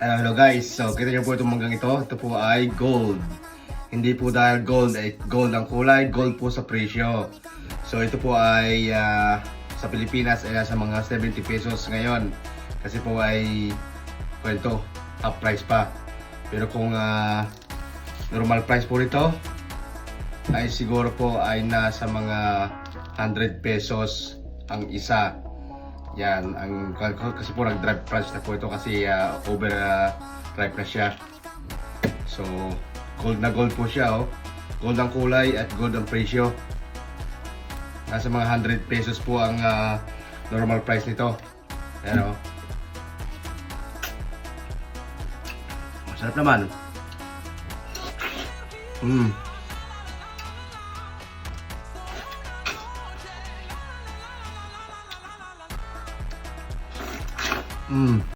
Hello guys, so kita niyo po itong manggang ito. Ito po ay gold. Hindi po dahil gold ay gold ang kulay, gold po sa presyo. So ito po ay sa Pilipinas ay nasa mga 70 pesos ngayon. Kasi po ay kwento, half price pa. Pero kung normal price po nito ay siguro po ay nasa mga 100 pesos ang isa. Yan, kasi po nag-drive price na po ito kasi over drive na siya. So, gold na gold po siya, oh. Gold ang kulay at gold ang presyo. Nasa mga 100 pesos po ang normal price nito. Ayan, oh. Masarap naman.